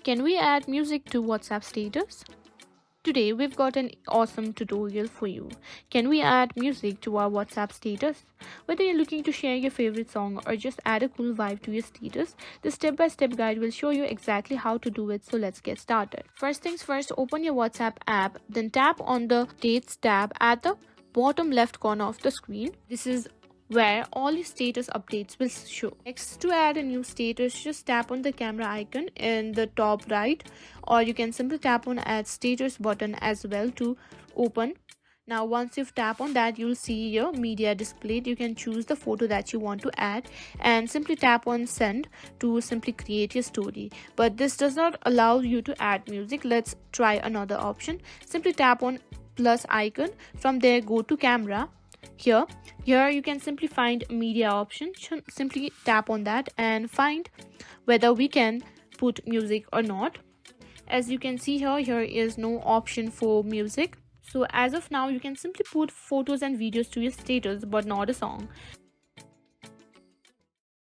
Can we add music to WhatsApp status? Today we've got an awesome tutorial for you. Can we add music to our WhatsApp status? Whether you're looking to share your favorite song or just add a cool vibe to your status, this step-by-step guide will show you exactly how to do it, so let's get started. First things first, open your WhatsApp app, then tap on the Dates tab at the bottom left corner of the screen. This is where all your status updates will show. Next, to add a new status, just tap on the camera icon in the top right, or you can simply tap on add status button as well to open. Now once you've tapped on that, you'll see your media displayed. You can choose the photo that you want to add and simply tap on send to simply create your story. But this does not allow you to add music. Let's try another option. Simply tap on plus icon. From there, go to camera. Here you can simply find media option. Simply tap on that and find whether we can put music or not. As you can see here is no option for music. So as of now, you can simply put photos and videos to your status but not a song.